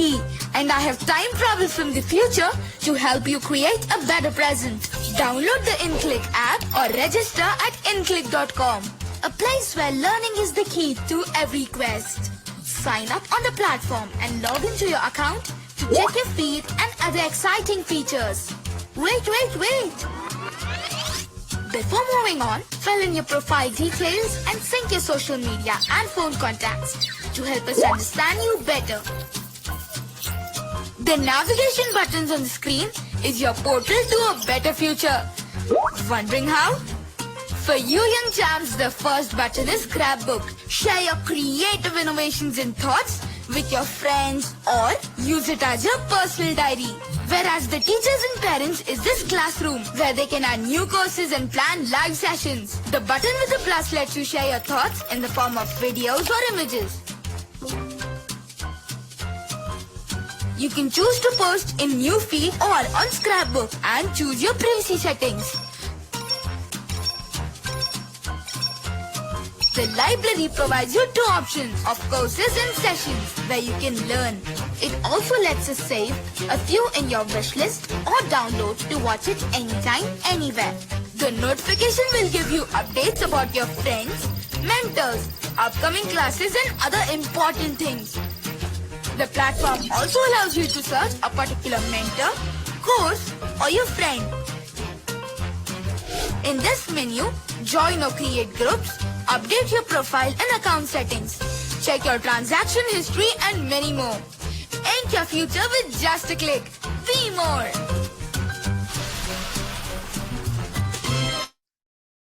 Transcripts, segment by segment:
key, and I have time travel from the future to help you create a better present. Download the Inkclick app or register at inkclick.com, a place where learning is the key to every quest. Sign up on the platform and log into your account to check your feed and other exciting features. Wait. Before moving on, fill in your profile details and sync your social media and phone contacts to help us understand you better. The navigation buttons on the screen is your portal to a better future. Wondering how? For you young champs, the first button is Scrapbook. Share your creative innovations and thoughts with your friends or use it as your personal diary. Whereas the teachers and parents is this classroom where they can add new courses and plan live sessions. The button with the plus lets you share your thoughts in the form of videos or images. You can choose to post in new feed or on Scrapbook and choose your privacy settings. The library provides you 2 options of courses and sessions where you can learn. It also lets us save a few in your wish list or download to watch it anytime, anywhere. The notification will give you updates about your friends, mentors, upcoming classes and other important things. The platform also allows you to search a particular mentor, course or your friend. In this menu, join or create groups, update your profile and account settings, check your transaction history and many more. Ink your future with just a click. Be more.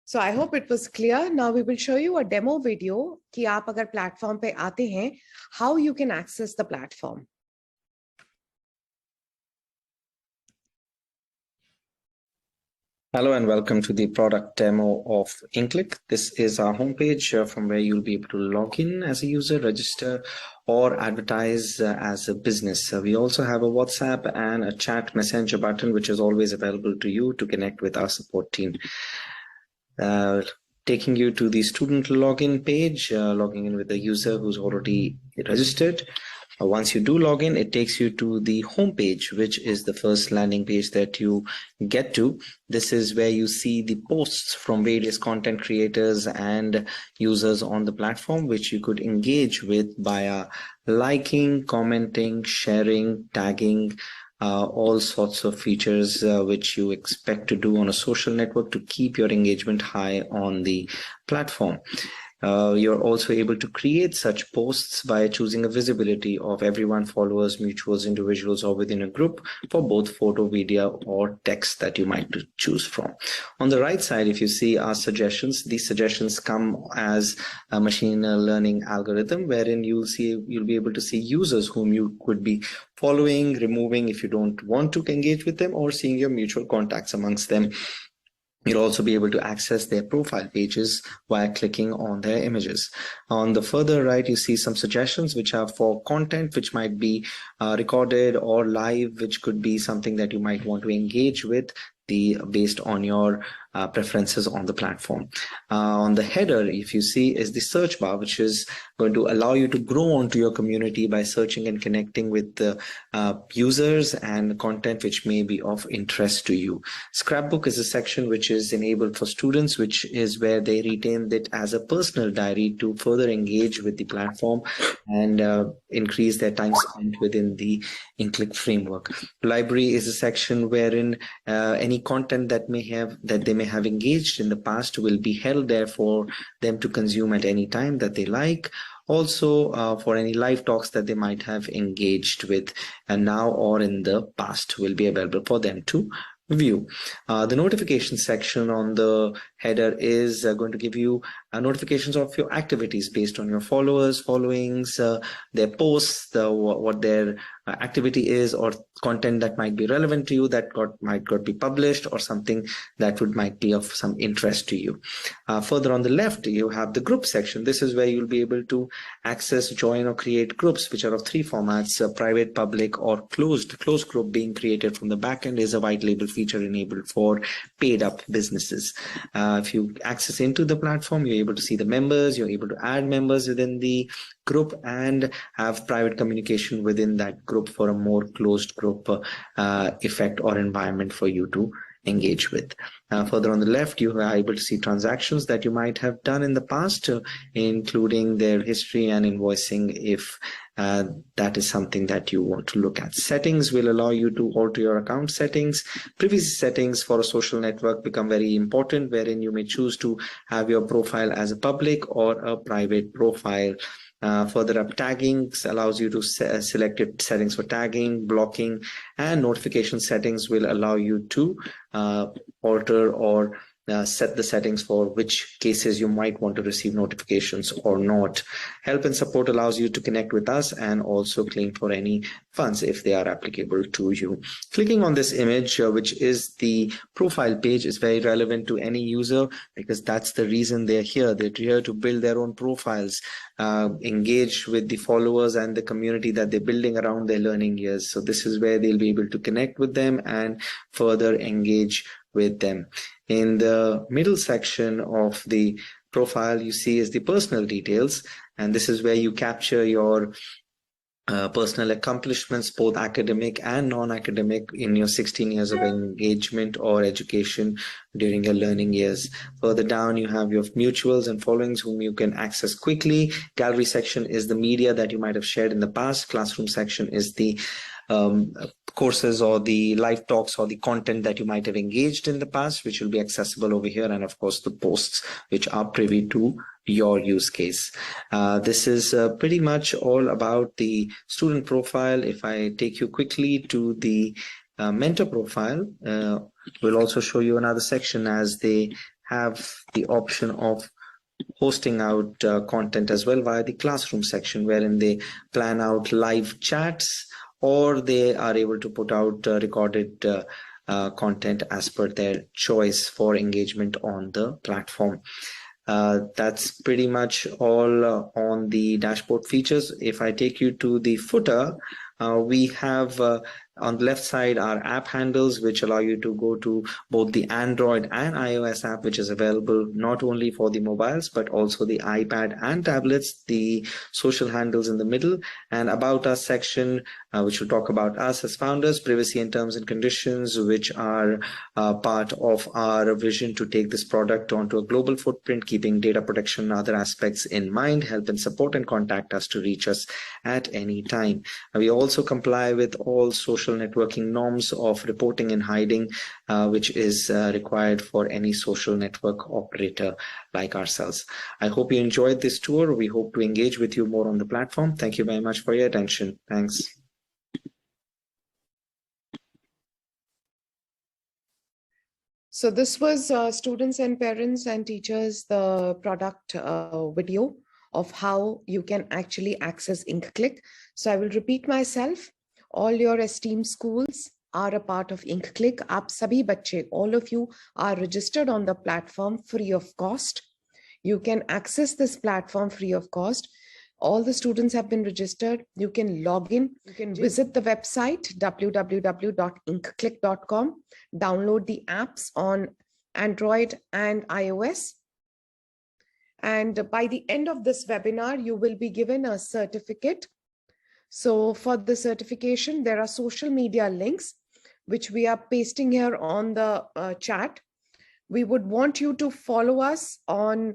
So I hope it was clear. Now we will show you a demo video कि आप अगर platform पे आते हैं, how you can access the platform. Hello and welcome to the product demo of Inkclick. This is our homepage from where you'll be able to log in as a user, register or advertise as a business. We also have a WhatsApp and a chat messenger button, which is always available to you to connect with our support team. Taking you to the student login page, logging in with the user who's already registered. Once you do log in, it takes you to the home page, which is the first landing page that you get to. This is where you see the posts from various content creators and users on the platform, which you could engage with via liking, commenting, sharing, tagging, all sorts of features which you expect to do on a social network to keep your engagement high on the platform. You're also able to create such posts by choosing a visibility of everyone, followers, mutuals, individuals, or within a group for both photo, video, or text that you might choose from. On the right side, if you see our suggestions, these suggestions come as a machine learning algorithm, wherein you'll be able to see users whom you could be following, removing if you don't want to engage with them, or seeing your mutual contacts amongst them. You'll also be able to access their profile pages via clicking on their images. On the further right, you see some suggestions which are for content which might be recorded or live, which could be something that you might want to engage with based on your preferences on the platform. On the header, if you see, is the search bar, which is going to allow you to grow onto your community by searching and connecting with the users and content which may be of interest to you. Scrapbook is a section which is enabled for students, which is where they retain it as a personal diary to further engage with the platform and increase their time spent within the Inkclick framework. Library is a section wherein any content that they may have engaged in the past will be held there for them to consume at any time that they like. Also, for any live talks that they might have engaged with and now or in the past will be available for them to view. The notification section on the header is going to give you notifications of your activities based on your followers, followings, their posts, what their activity is, or content that might be relevant to you that might be published, or something that might be of some interest to you. Further on the left, you have the group section. This is where you'll be able to access, join, or create groups, which are of 3 formats: private, public, or closed. Closed group being created from the backend is a white label feature enabled for paid up businesses. If you access into the platform, you're able to see the members, you're able to add members within the group and have private communication within that group for a more closed group effect or environment for you to engage with. Further on the left, you are able to see transactions that you might have done in the past, including their history and invoicing if that is something that you want to look at. Settings will allow you to alter your account settings. Privacy settings for a social network become very important, wherein you may choose to have your profile as a public or a private profile. Further up, tagging allows you to select your settings for tagging, blocking, and notification settings will allow you to alter or set the settings for which cases you might want to receive notifications or not. Help and support allows you to connect with us and also claim for any funds if they are applicable to you. Clicking on this image, which is the profile page, is very relevant to any user because that's the reason they're here. They're here to build their own profiles, engage with the followers and the community that they're building around their learning years. So this is where they'll be able to connect with them and further engage with them. In the middle section of the profile, you see is the personal details, and this is where you capture your personal accomplishments, both academic and non-academic, in your 16 years of engagement or education during your learning years. Further down, you have your mutuals and followings whom you can access quickly. Gallery section is the media that you might have shared in the past. Classroom section is the courses or the live talks or the content that you might have engaged in the past, which will be accessible over here. And of course, the posts which are privy to your use case. This is pretty much all about the student profile. If I take you quickly to the mentor profile, we'll also show you another section as they have the option of hosting out content as well via the classroom section, wherein they plan out live chats or they are able to put out recorded content as per their choice for engagement on the platform. That's pretty much all on the dashboard features. If I take you to the footer, we have on the left side our app handles, which allow you to go to both the Android and iOS app, which is available not only for the mobiles but also the iPad and tablets. The social handles in the middle, and about us section, which will talk about us as founders, privacy and terms and conditions, which are part of our vision to take this product onto a global footprint, keeping data protection and other aspects in mind. Help and support and contact us to reach us at any time. We also comply with all social networking norms of reporting and hiding, which is required for any social network operator like ourselves. I hope you enjoyed this tour. We hope to engage with you more on the platform. Thank you very much for your attention. Thanks. So this was students and parents and teachers, the product video of how you can actually access Inkclick. So I will repeat myself. All your esteemed schools are a part of Inkclick. Aap sabhi bachche, all of you are registered on the platform free of cost. You can access this platform free of cost. All the students have been registered. You can log in. You can visit the website www.inkclick.com. Download the apps on Android and iOS. And by the end of this webinar, you will be given a certificate. So for the certification, there are social media links, which we are pasting here on the chat. We would want you to follow us on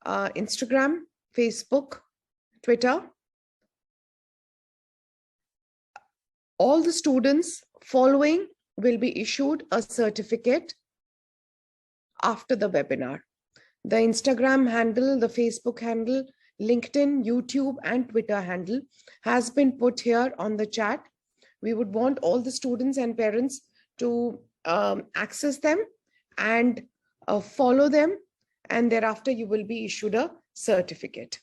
Instagram, Facebook, Twitter. All the students following will be issued a certificate after the webinar. The Instagram handle, the Facebook handle, LinkedIn, YouTube, and Twitter handle has been put here on the chat. We would want all the students and parents to access them and follow them, and thereafter you will be issued a certificate.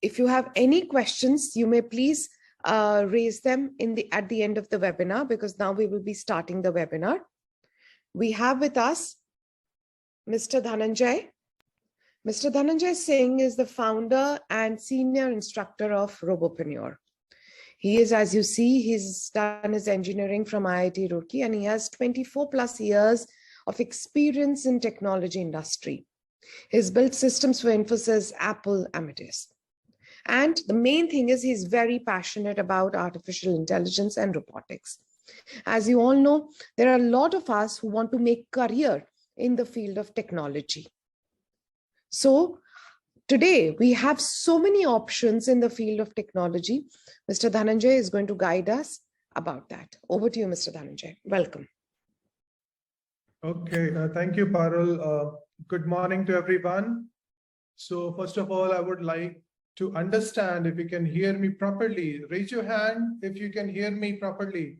If you have any questions, you may please raise them at the end of the webinar, because now we will be starting the webinar. We have with us Mr. Dhananjay. Mr. Dhananjay Singh is the founder and senior instructor of Roboprenr. He is, as you see, he's done his engineering from IIT Roorkee, and he has 24+ years of experience in technology industry. He's built systems for Infosys, Apple, Amadeus. And the main thing is he's very passionate about artificial intelligence and robotics. As you all know, there are a lot of us who want to make career in the field of technology. So today we have so many options in the field of technology. Mr. Dhananjay is going to guide us about that. Over to you, Mr. Dhananjay. Welcome. Okay, thank you, Parul. Good morning to everyone. So first of all, I would like to understand if you can hear me properly. Raise your hand if you can hear me properly.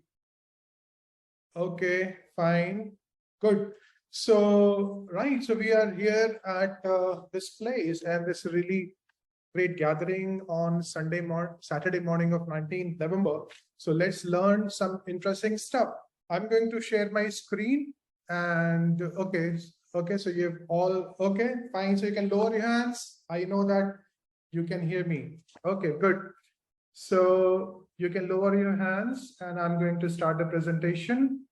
Okay, fine, good. So, right, so we are here at this place and this really great gathering on Saturday morning of 19th November. So let's learn some interesting stuff. I'm going to share my screen and okay, so you've all, okay, fine. So you can lower your hands. I know that you can hear me. Okay, good. So you can lower your hands and I'm going to start the presentation.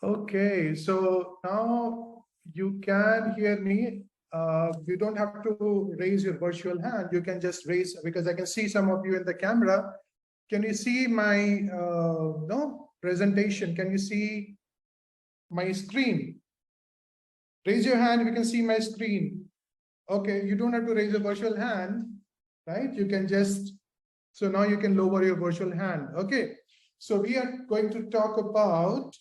Okay, so now you can hear me. You don't have to raise your virtual hand. You can just raise, because I can see some of you in the camera. Can you see my presentation? Can you see my screen? Raise your hand if you can see my screen. Okay, you don't have to raise a virtual hand, right? You can just, so now you can lower your virtual hand. Okay, so we are going to talk about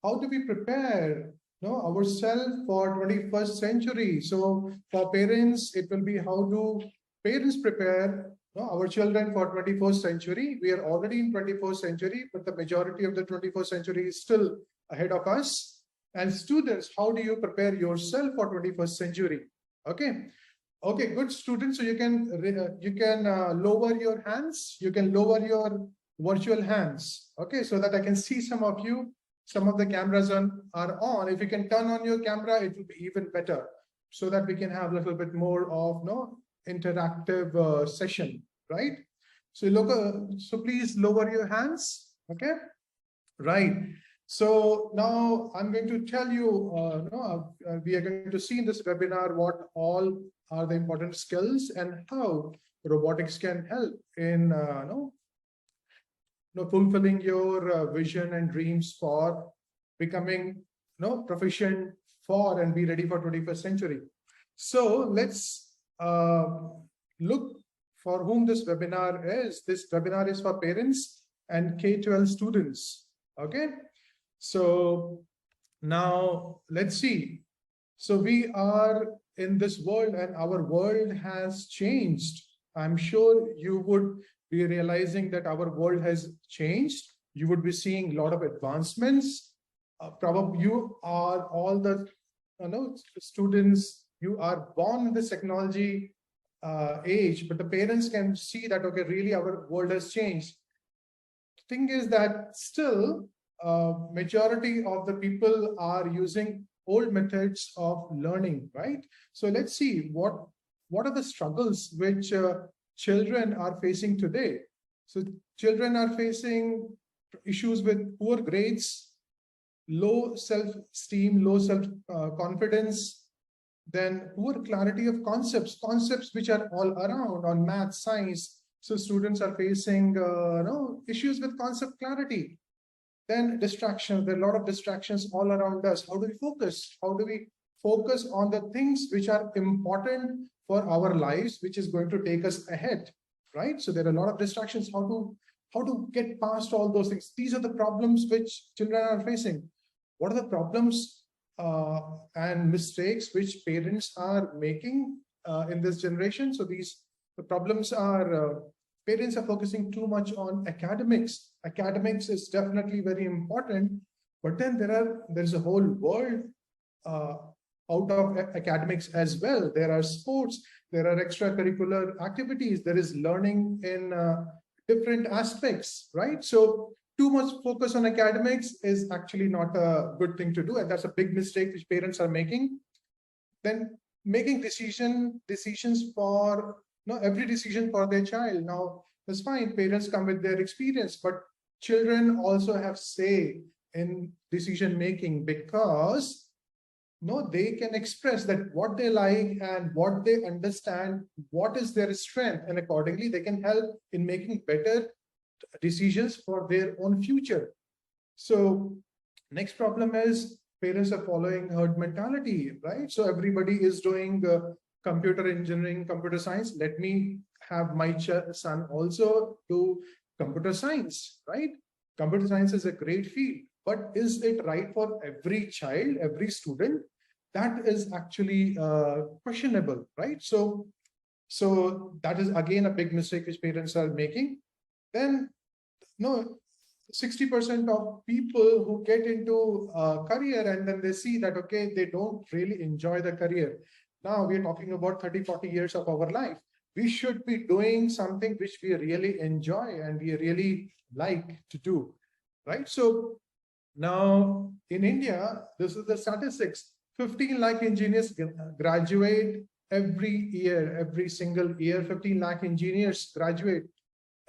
how do we prepare ourselves for 21st century. So for parents, it will be how do parents prepare our children for 21st century. We are already in 21st century, but the majority of the 21st century is still ahead of us. And students, how do you prepare yourself for 21st century? Okay, good students. So you can lower your hands. You can lower your virtual hands. Okay, so that I can see some of you. Some of the cameras are on. If you can turn on your camera, it will be even better, so that we can have a little bit more of interactive session, right? So so please lower your hands. Okay, right. So now I'm going to tell you, we are going to see in this webinar what all are the important skills and how robotics can help in fulfilling your vision and dreams for becoming proficient for and be ready for 21st century. So let's look for whom this webinar is. This webinar is for parents and K-12 students. Okay, so now let's see. So we are in this world and our world has changed. I'm sure you would be realizing that our world has changed. You would be seeing a lot of advancements. Probably you are all the students, you are born in this technology age, but the parents can see that, okay, really our world has changed. The thing is that still majority of the people are using old methods of learning, right? So let's see what are the struggles which children are facing today. So children are facing issues with poor grades, low self-esteem, low self-confidence, then poor clarity of concepts which are all around on math, science. So students are facing issues with concept clarity. Then distractions, there are a lot of distractions all around us. How do we focus? How do we focus on the things which are important for our lives, which is going to take us ahead, right? So there are a lot of distractions. How to get past all those things? These are the problems which children are facing. What are the problems and mistakes which parents are making in this generation? So the problems are parents are focusing too much on academics. Academics is definitely very important, but then there's a whole world out of academics as well. There are sports, there are extracurricular activities, there is learning in different aspects, right? So too much focus on academics is actually not a good thing to do, and that's a big mistake which parents are making. Then making decisions for every decision for their child. Now that's fine, parents come with their experience, but children also have say in decision making, because no, they can express that what they like and what they understand, what is their strength, and accordingly they can help in making better decisions for their own future. So next problem is parents are following herd mentality, right? So everybody is doing computer engineering, computer science. Let me have my son also do computer science, right? Computer science is a great field, but is it right for every child, every student? That is actually questionable, right? So that is again a big mistake which parents are making. Then no, 60% of people who get into a career and then they see that, okay, they don't really enjoy the career. Now we're talking about 30, 40 years of our life. We should be doing something which we really enjoy and we really like to do, right? So now in India, this is the statistics. 15 lakh engineers graduate every year, every single year, 15 lakh engineers graduate.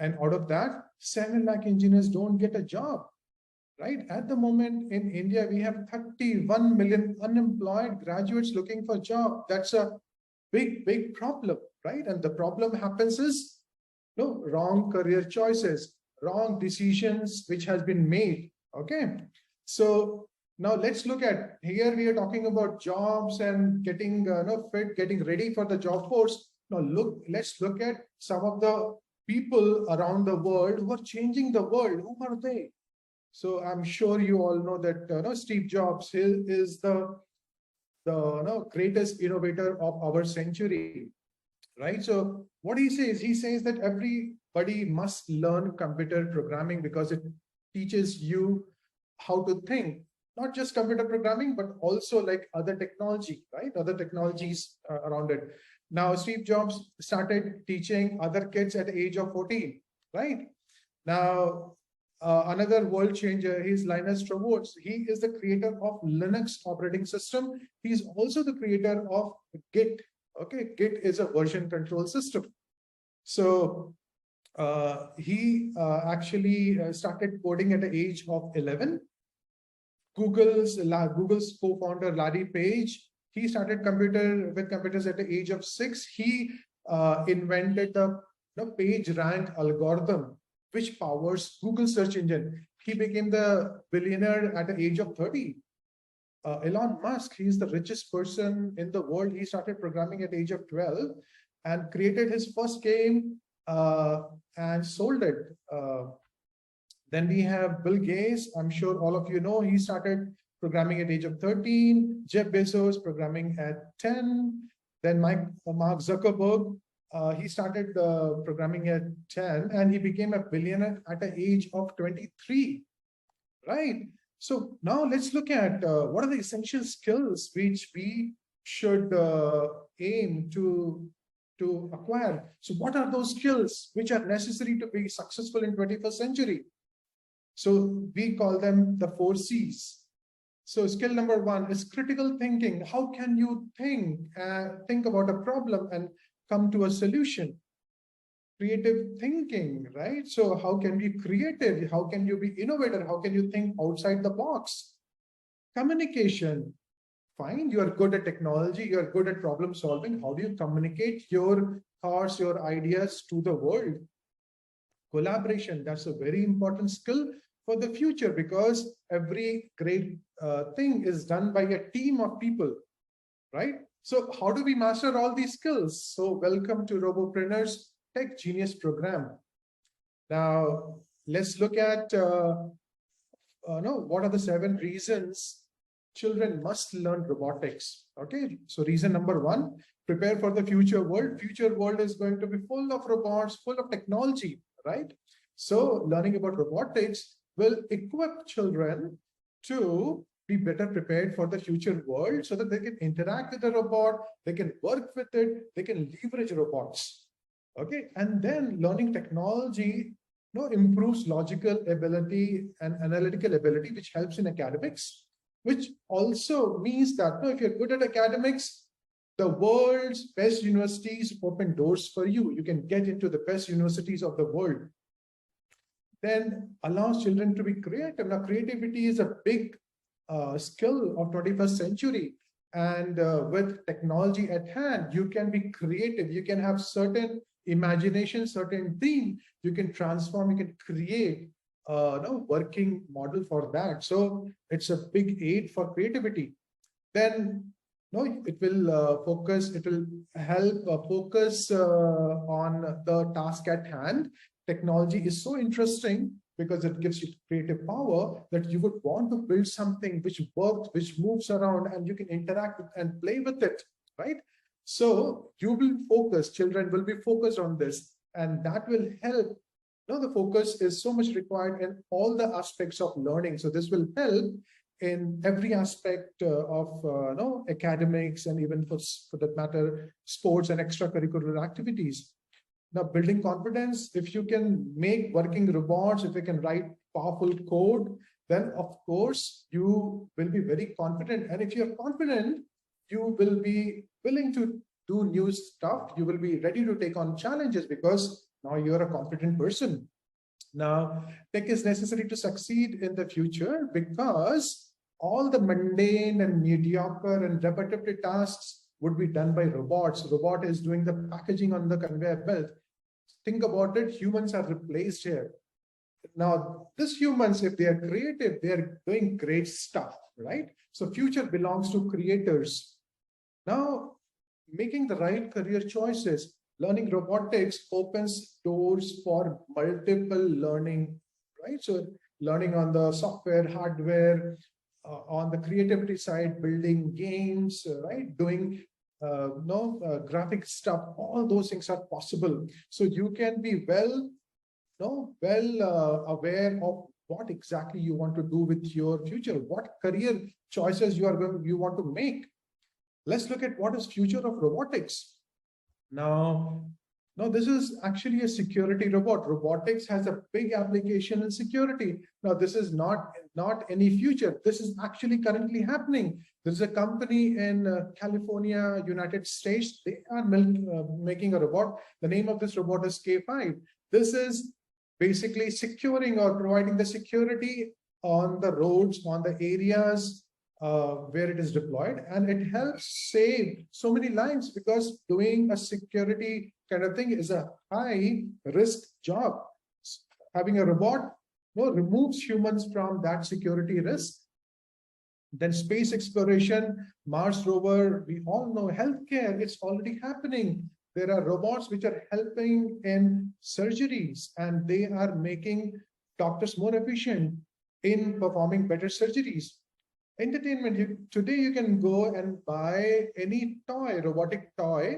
And out of that, 7 lakh engineers don't get a job, right? At the moment in India, we have 31 million unemployed graduates looking for a job. That's a big, big problem, right? And the problem happens is no wrong career choices, wrong decisions which has been made, okay? So now let's look at, here we are talking about jobs and getting fit, getting ready for the job force. Now let's look at some of the people around the world who are changing the world. Who are they? So I'm sure you all know that Steve Jobs is the greatest innovator of our century, right? So what he says that everybody must learn computer programming because it teaches you how to think, not just computer programming, but also like other technology, right? Other technologies around it. Now, Steve Jobs started teaching other kids at the age of 14, right? Now, another world changer is Linus Torvalds. He is the creator of Linux operating system. He's also the creator of Git. Okay, Git is a version control system. So he actually started coding at the age of 11. Google's co-founder Larry Page, he started computers at the age of 6. He invented the page rank algorithm, which powers Google search engine. He became the billionaire at the age of 30. Elon Musk, he's the richest person in the world. He started programming at the age of 12 and created his first game and sold it. Then we have Bill Gates. I'm sure all of you know, he started programming at the age of 13. Jeff Bezos, programming at 10. Then Mark Zuckerberg, he started programming at 10 and he became a billionaire at the age of 23, right? So now let's look at what are the essential skills which we should aim to acquire. So what are those skills which are necessary to be successful in 21st century? So we call them the 4 C's. So skill number 1 is critical thinking. How can you think about a problem and come to a solution? Creative thinking, right? So how can we be creative? How can you be innovative? How can you think outside the box? Communication. Fine, you are good at technology, you are good at problem solving. How do you communicate your thoughts, your ideas to the world? Collaboration, that's a very important skill for the future because every great thing is done by a team of people, right? So how do we master all these skills? So welcome to Robopreneur's Tech Genius program. Now, let's look at what are the 7 reasons children must learn robotics. Okay, so reason number 1, prepare for the future world. Future world is going to be full of robots, full of technology, right? So learning about robotics will equip children to be better prepared for the future world so that they can interact with the robot, they can work with it, they can leverage robots. Okay, and then learning technology improves logical ability and analytical ability, which helps in academics, which also means that if you're good at academics, the world's best universities open doors for you. You can get into the best universities of the world. then allows children to be creative. Now, creativity is a big skill of 21st century. And with technology at hand, you can be creative. You can have certain imagination, certain dream. You can transform, you can create working model for that. So it's a big aid for creativity. Then it will focus, it will help focus on the task at hand. Technology is so interesting because it gives you creative power that you would want to build something which works, which moves around, and you can interact with and play with it, right? So you will focus, children will be focused on this, and that will help. The focus is so much required in all the aspects of learning. So this will help in every aspect of academics, and even for that matter, sports and extracurricular activities. Now, building confidence, if you can make working robots, if you can write powerful code, then of course you will be very confident. And if you're confident, you will be willing to do new stuff. You will be ready to take on challenges because now you're a confident person. Now, tech is necessary to succeed in the future because all the mundane and mediocre and repetitive tasks would be done by robots. Robot is doing the packaging on the conveyor belt. Think about it, humans are replaced here. Now, these humans, if they are creative, they are doing great stuff, right? So future belongs to creators. Now, making the right career choices. Learning robotics opens doors for multiple learning, right? So learning on the software, hardware, on the creativity side, building games, right? Doing graphic stuff, all those things are possible. So you can be well aware of what exactly you want to do with your future, what career choices you want to make. Let's look at what is future of robotics. Now, this is actually a security robot. Robotics has a big application in security. Now, this is not any future. This is actually currently happening. There's a company in California, United States. They are making a robot. The name of this robot is K5. This is basically securing or providing the security on the roads, on the areas where it is deployed, and it helps save so many lives because doing a security kind of thing is a high risk job. Having a robot removes humans from that security risk. Then space exploration, Mars rover, we all know healthcare, it's already happening. There are robots which are helping in surgeries, and they are making doctors more efficient in performing better surgeries. Entertainment, today you can go and buy any toy, robotic toy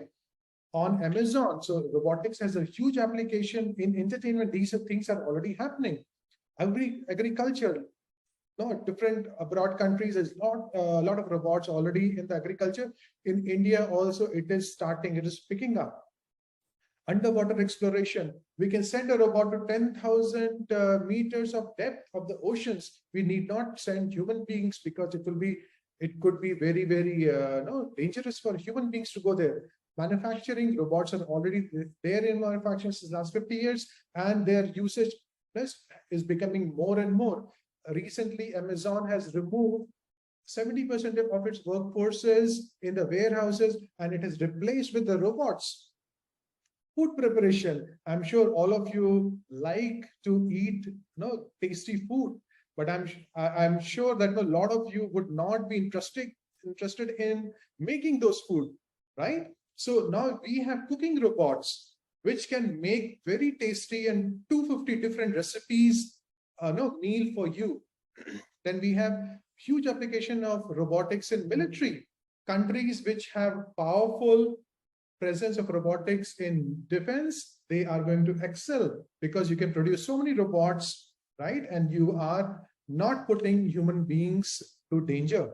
on Amazon. So robotics has a huge application in entertainment. These things are already happening. Agriculture, different abroad countries, there's a lot of robots already in the agriculture. In India also, it is starting, it is picking up. Underwater exploration, we can send a robot to 10,000 meters of depth of the oceans. We need not send human beings because it could be very, very dangerous for human beings to go there. Manufacturing, robots are already there in manufacturing since the last 50 years, and their usage is becoming more and more. Recently, Amazon has removed 70% of its workforces in the warehouses, and it is replaced with the robots. Food preparation, I'm sure all of you like to eat tasty food, but I'm sure that a lot of you would not be interested in making those food, right? So now we have cooking robots which can make very tasty and 250 different recipes meal for you. Then we have huge application of robotics in military. Countries which have powerful presence of robotics in defense, they are going to excel because you can produce so many robots, right? And you are not putting human beings to danger.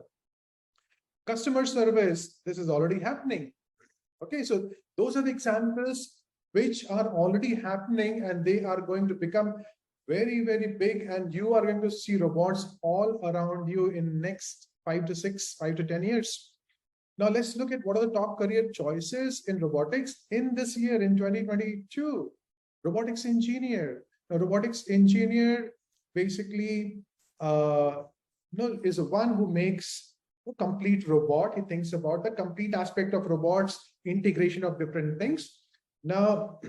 Customer service, this is already happening. Okay, so those are the examples which are already happening, and they are going to become very, very big, and you are going to see robots all around you in next 5 to 10 years. Now let's look at what are the top career choices in robotics in this year, in 2022. Robotics engineer. A robotics engineer basically is one who makes a complete robot. He thinks about the complete aspect of robots, integration of different things. Now,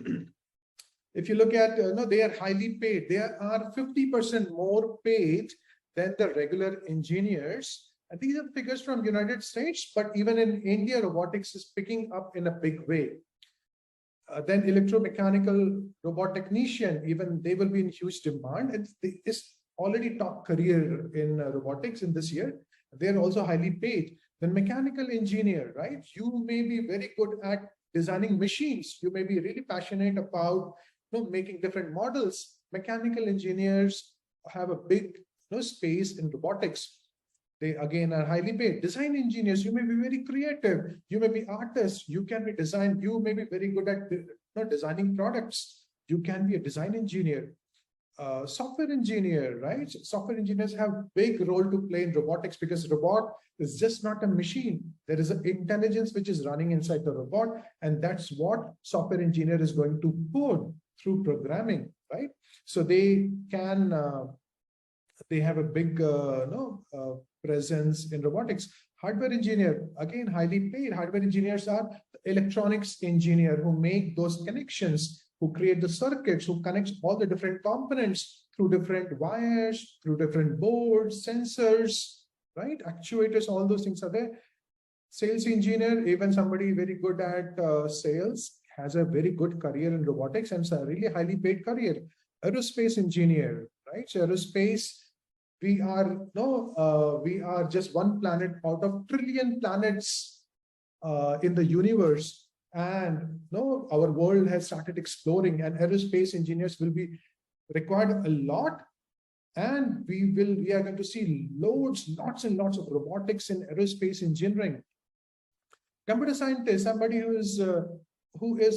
if you look at, they are highly paid. They are 50% more paid than the regular engineers. And these are figures from United States, but even in India, robotics is picking up in a big way. Then electromechanical robot technician, even they will be in huge demand. It's already top career in robotics in this year. They're also highly paid. Then mechanical engineer, right? You may be very good at designing machines. You may be really passionate about making different models. Mechanical engineers have a big space in robotics. They again are highly paid. Design engineers, you may be very creative. You may be artists. You can be design. You may be very good at designing products. You can be a design engineer. Software engineer, right? Software engineers have a big role to play in robotics because robot is just not a machine. There is an intelligence which is running inside the robot, and that's what software engineer is going to code through programming, right? So they can, they have a big presence in robotics. Hardware engineer, again, highly paid. Hardware engineers are electronics engineer who make those connections, who create the circuits, who connects all the different components through different wires, through different boards, sensors, right? Actuators, all those things are there. Sales engineer, even somebody very good at sales, has a very good career in robotics and it's a really highly paid career. Aerospace engineer, right? So aerospace, we are just one planet out of trillion planets in the universe. And our world has started exploring, and aerospace engineers will be required a lot. And we are going to see lots and lots of robotics in aerospace engineering. Computer scientist, somebody who is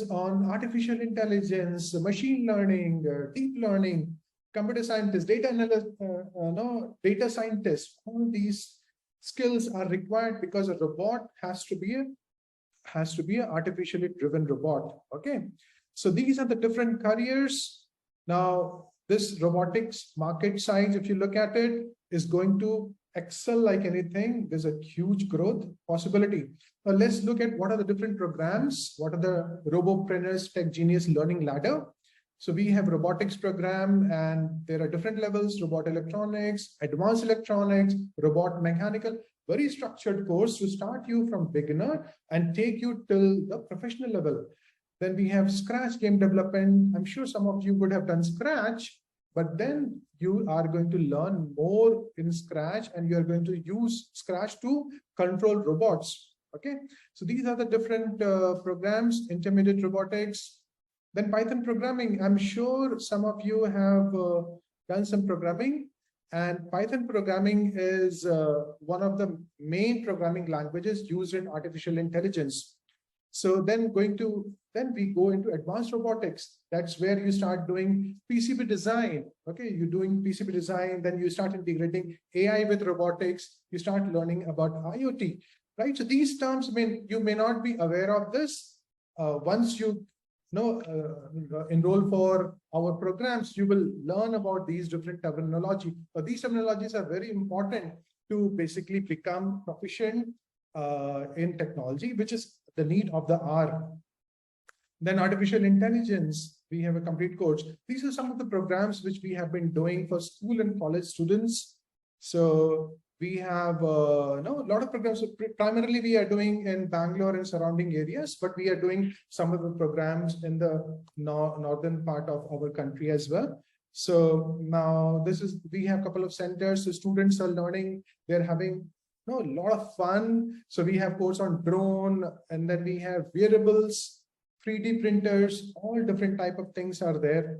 on artificial intelligence, machine learning, deep learning. Computer scientist, data analyst, data scientist. All these skills are required because a robot has to be an artificially driven robot. Okay, so these are the different careers. Now, this robotics market size, if you look at it, is going to excel like anything. There's a huge growth possibility. Now, let's look at what are the different programs. What are the Roboprenr's Tech Genius Learning Ladder? So we have robotics program, and there are different levels: robot electronics, advanced electronics, robot mechanical. Very structured course to start you from beginner and take you till the professional level. Then we have Scratch game development. I'm sure some of you would have done Scratch, but then you are going to learn more in Scratch and you are going to use Scratch to control robots. Okay, so these are the different programs, intermediate robotics. Then Python programming. I'm sure some of you have done some programming. And Python programming is one of the main programming languages used in artificial intelligence. So then we go into advanced robotics. That's where you start doing PCB design. Okay, you're doing PCB design, then you start integrating AI with robotics. You start learning about IoT, right? So these terms, you may not be aware of this. Once you enroll for our programs, you will learn about these different terminology. But these terminologies are very important to basically become proficient in technology, which is the need of the hour. Then artificial intelligence, we have a complete course. These are some of the programs which we have been doing for school and college students. So we have a lot of programs. So primarily we are doing in Bangalore and surrounding areas, but we are doing some of the programs in the northern part of our country as well. So now we have a couple of centers. So students are learning, they're having a lot of fun. So we have course on drone, and then we have wearables, 3D printers, all different type of things are there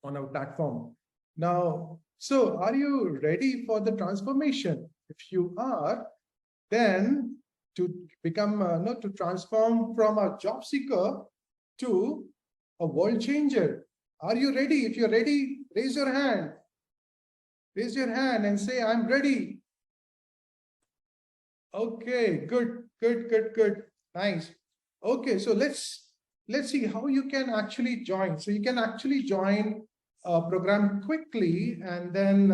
on our platform. Now, so are you ready for the transformation? If you are, then to become, to transform from a job seeker to a world changer. Are you ready? If you're ready, raise your hand. Raise your hand and say, I'm ready. Okay, good. Nice. Okay, so let's see how you can actually join. So you can actually join program quickly, and then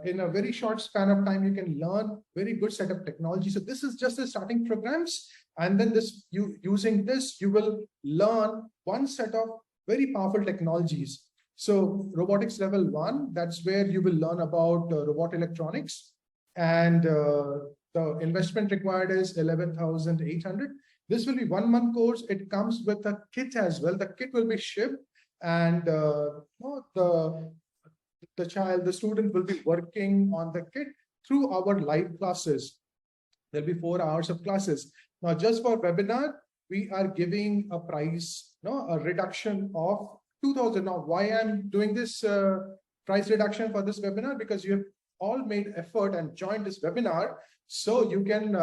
in a very short span of time, you can learn very good set of technology. So this is just the starting programs. And then using this, you will learn one set of very powerful technologies. So robotics level 1, that's where you will learn about robot electronics. And the investment required is 11,800. This will be 1 month course. It comes with a kit as well. The kit will be shipped, and the student will be working on the kit through our live classes. There'll be 4 hours of classes. Now, just for webinar, we are giving a price, a reduction of 2,000. Now, why I'm doing this price reduction for this webinar? Because you have all made effort and joined this webinar. So you can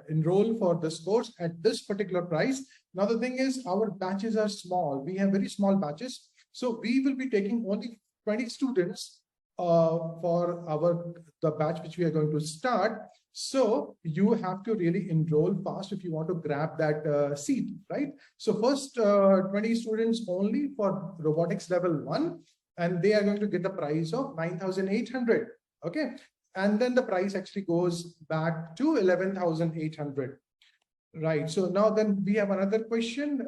enroll for this course at this particular price. Now, the thing is, our batches are small. We have very small batches. So we will be taking only 20 students for the batch which we are going to start. So you have to really enroll fast if you want to grab that seat, right? So first 20 students only for robotics level 1, and they are going to get the price of 9,800. Okay, and then the price actually goes back to 11,800. Right. So now then we have another question.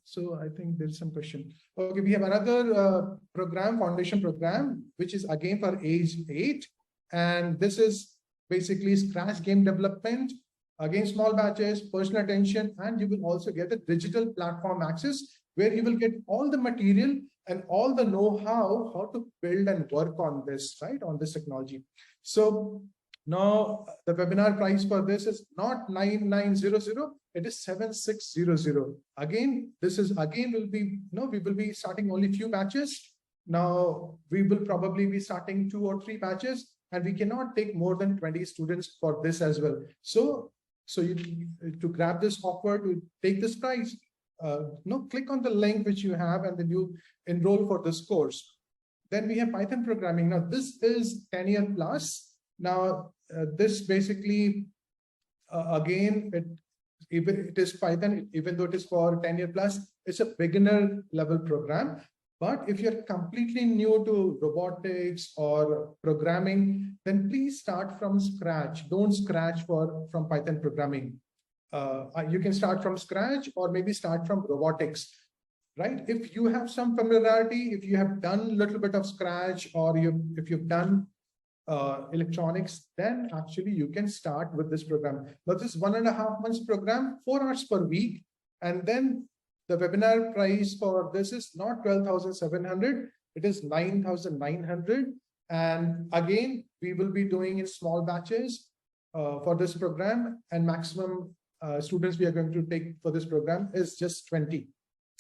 So I think there's some question. Okay, we have another foundation program, which is again for age 8. And this is basically Scratch game development, again, small batches, personal attention, and you will also get the digital platform access where you will get all the material and all the know-how, how to build and work on this, right, on this technology. So now the webinar price for this is not 9,900, it is 7,600. Again, this is will be, we will be starting only few batches. Now we will probably be starting 2 or 3 batches, and we cannot take more than 20 students for this as well. So you to grab this offer, to take this price, click on the link which you have, and then you enroll for this course. Then we have Python programming. Now this is 10-year plus. Now this basically, again, it is Python, even though it is for 10-year plus, it's a beginner level program. But if you're completely new to robotics or programming, then please start from scratch. Don't scratch from Python programming. You can start from scratch, or maybe start from robotics, right? If you have some familiarity, if you have done a little bit of scratch, or if you've done electronics, then actually you can start with this program. Now this 1.5 months program, 4 hours per week, and then the webinar price for this is not 12,700, it is 9,900. And again, we will be doing in small batches for this program, and maximum students we are going to take for this program is just 20.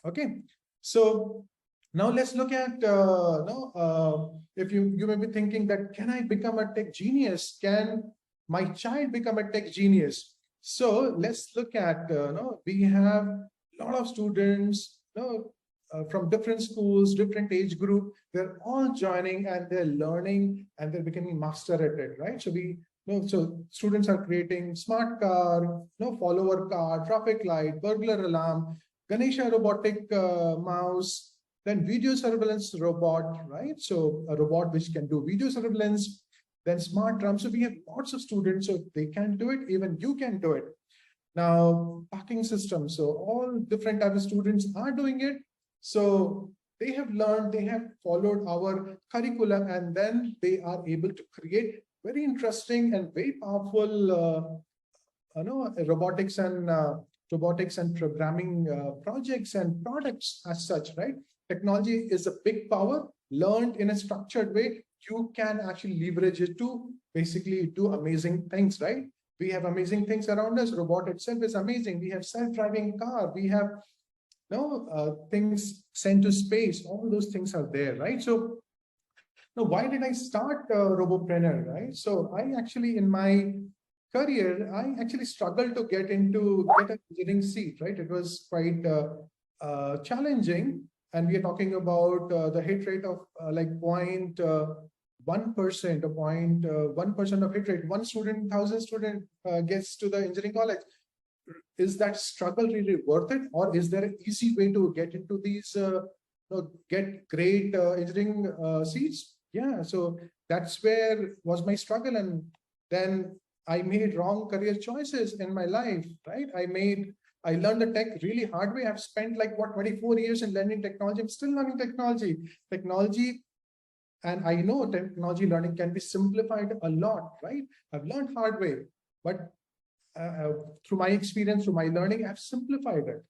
Okay, so now let's look at, if you may be thinking that, can I become a tech genius? Can my child become a tech genius? So let's look at, we have a lot of students from different schools, different age group. They're all joining, and they're learning, and they're becoming master at it, right? So so students are creating smart car, follower car, traffic light, burglar alarm, Ganesha robotic mouse, then video surveillance robot, right? So a robot which can do video surveillance, then smart drum. So we have lots of students, so they can do it, even you can do it. Now, parking system. So all different types of students are doing it. So they have learned, they have followed our curriculum, and then they are able to create very interesting and very powerful, robotics and programming projects and products as such, right? Technology is a big power. Learned in a structured way, you can actually leverage it to basically do amazing things, right? We have amazing things around us. Robot itself is amazing. We have self-driving car. We have things sent to space. All those things are there, right? So now, why did I start Roboprenr, right? So I actually, in my career, I actually struggled to get an engineering seat, right? It was quite challenging. And we are talking about the hit rate of like 0.1% or 0.1% of hit rate. 1 student, 1,000 student gets to the engineering college. Is that struggle really worth it? Or is there an easy way to get into these get great engineering seats? Yeah, so that's where was my struggle. And then I made wrong career choices in my life, right? I learned the tech really hard way. I've spent like 24 years in learning technology. I'm still learning technology. And I know technology learning can be simplified a lot, right? I've learned hard way, but through my experience, through my learning, I've simplified it,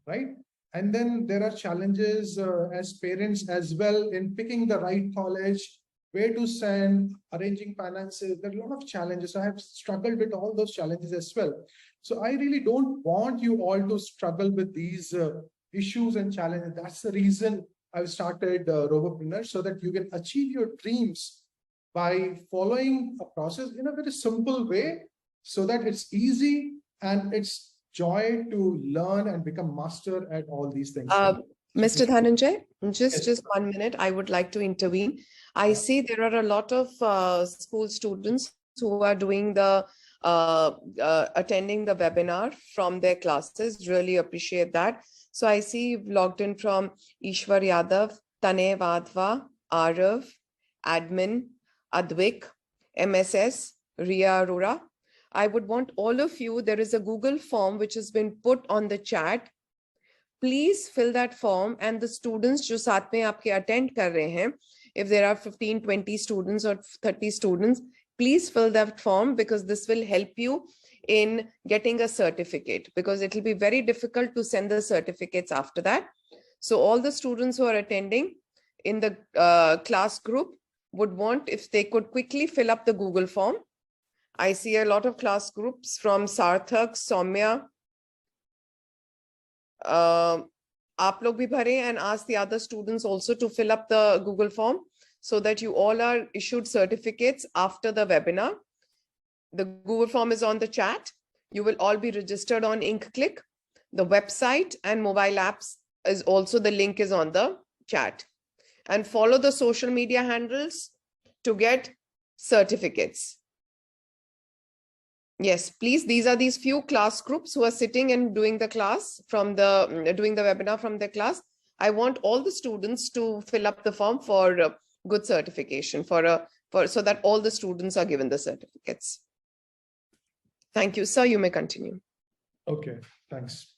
right? And then there are challenges as parents as well in picking the right college, where to send, arranging finances. There are a lot of challenges. I have struggled with all those challenges as well. So I really don't want you all to struggle with these issues and challenges. That's the reason I've started Roboprenr, so that you can achieve your dreams by following a process in a very simple way, so that it's easy and it's joy to learn and become master at all these things. Mr. Dhananjay, just Yes. 1 minute, I would like to intervene. I see there are a lot of school students who are doing the attending the webinar from their classes. Really appreciate that. So I see you've logged in from Ishwar Yadav, Tanay Vadva, Arav, Admin, Advik, MSS, Ria Arora. I would want all of you, there is a Google form which has been put on the chat. Please fill that form, and the students जो साथ में आपके attend कर रहे हैं, if there are 15, 20 students or 30 students, please fill that form, because this will help you in getting a certificate, because it will be very difficult to send the certificates after that. So all the students who are attending in the class group would want, if they could quickly fill up the Google form. I see a lot of class groups from Sarthak, Soumya. आप लोग भी भरें, and ask the other students also to fill up the Google form, so that you all are issued certificates after the webinar. The Google form is on the chat. You will all be registered on Inkclick. The website and mobile apps is also, the link is on the chat. And follow the social media handles to get certificates. Yes, please. These are these few class groups who are sitting and doing the class from the doing the webinar from their class. I want all the students to fill up the form for good certification, so that all the students are given the certificates. Thank you, sir. You may continue. Okay, thanks.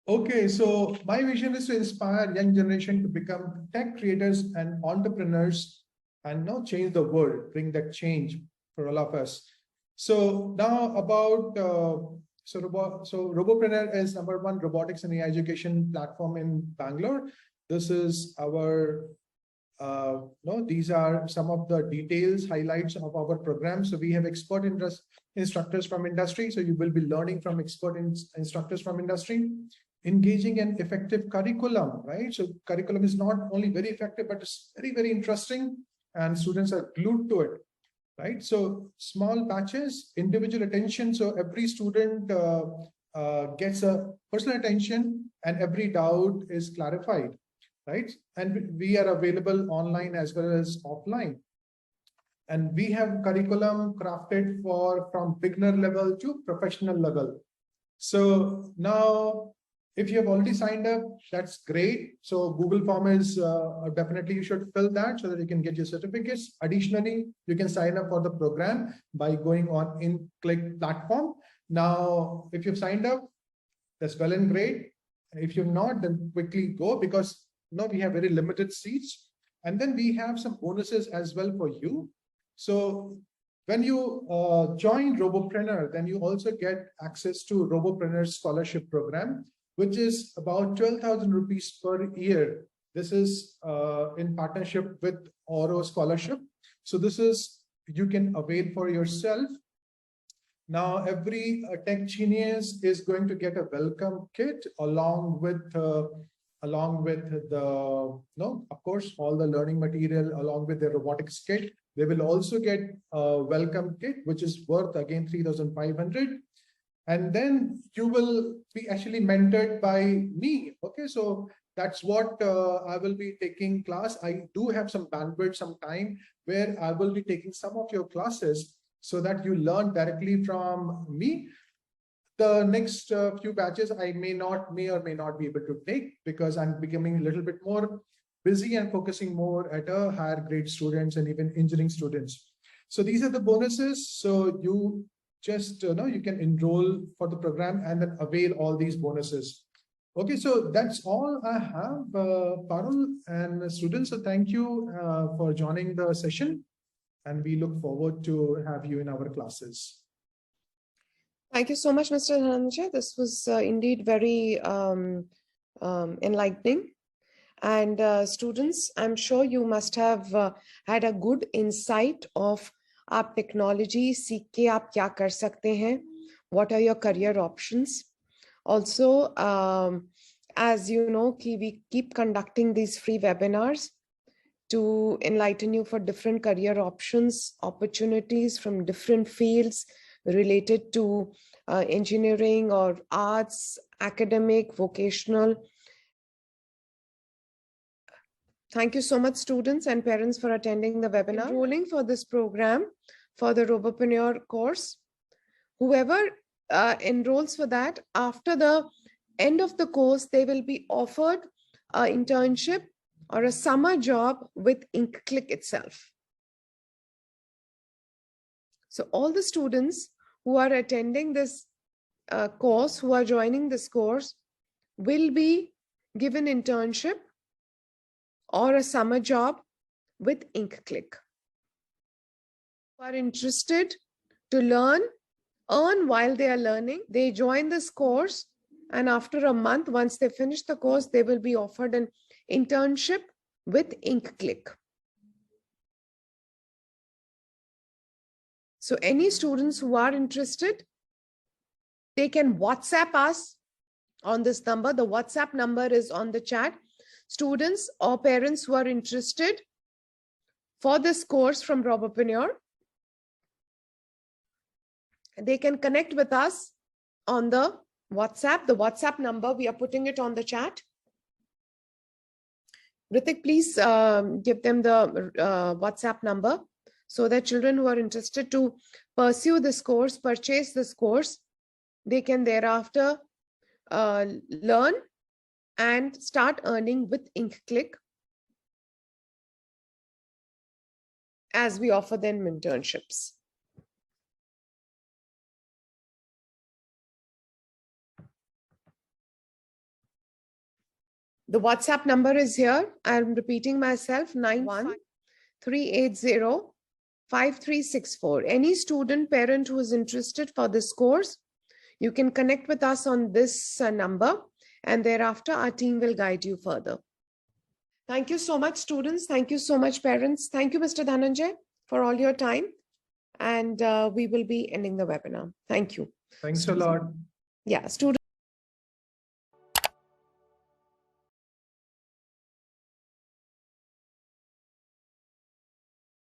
Okay, so my vision is to inspire young generation to become tech creators and entrepreneurs, and now change the world, bring that change for all of us. So now about Roboprenr is #1 robotics and AI education platform in Bangalore. This is our these are some of the details, highlights of our program. So we have expert instructors from industry. So you will be learning from expert instructors from industry. Engaging and effective curriculum, right? So curriculum is not only very effective, but it's very, very interesting, and students are glued to it, right? So small batches, individual attention. So every student gets a personal attention, and every doubt is clarified, right? And we are available online as well as offline. And we have curriculum crafted from beginner level to professional level. So now, if you have already signed up, that's great. So Google form is definitely, you should fill that so that you can get your certificates. Additionally, you can sign up for the program by going on Inkclick platform. Now, if you've signed up, that's well and great. If you've not, then quickly go, because now we have very limited seats. And then we have some bonuses as well for you. So when you join Roboprenr, then you also get access to Roboprenr scholarship program, which is about 12,000 rupees per year. This is in partnership with Oro Scholarship. So this is, you can avail for yourself. Now, every tech genius is going to get a welcome kit along with the, of course, all the learning material along with the robotics kit. They will also get a welcome kit, which is worth again 3,500. And then you will be actually mentored by me. Okay, so that's what I will be taking class. I do have some bandwidth, some time where I will be taking some of your classes so that you learn directly from me. The next few batches I may or may not be able to take, because I'm becoming a little bit more busy and focusing more at a higher grade students and even engineering students. So these are the bonuses. So you just you can enroll for the program and then avail all these bonuses. Okay, so that's all I have, Parul and students. So thank you for joining the session, and we look forward to have you in our classes. Thank you so much, Mr. Dhananjay. This was indeed very enlightening. And students, I'm sure you must have had a good insight of आप technology सीख के आप क्या कर सकते हैं, what are your career options. Also, as you know, we keep conducting these free webinars to enlighten you for different career options, opportunities from different fields related to engineering or arts, academic, vocational. Thank you so much, students and parents, for attending the webinar. Enrolling for this program for the Roboprenr course. Whoever enrolls for that, after the end of the course, they will be offered an internship or a summer job with Inkclick itself. So all the students who are attending this course, who are joining this course, will be given internship or a summer job with Inkclick. Who are interested to learn, earn while they are learning, they join this course, and after a month, once they finish the course, they will be offered an internship with Inkclick. So any students who are interested, they can WhatsApp us on this number. The WhatsApp number is on the chat. Students or parents who are interested for this course from Roboprenr, they can connect with us on the WhatsApp. The WhatsApp number, we are putting it on the chat. Ritik, please give them the WhatsApp number so that children who are interested to pursue this course, purchase this course, they can thereafter learn and start earning with Inkclick as we offer them internships. The WhatsApp number is here. I'm repeating myself, 91-380-5364. Any student, parent who is interested for this course, you can connect with us on this number, and thereafter our team will guide you further. Thank you so much, students. Thank you so much, parents. Thank you, Mr. Dhananjay, for all your time. And we will be ending the webinar. Thank you. Thanks a lot. Yeah, students.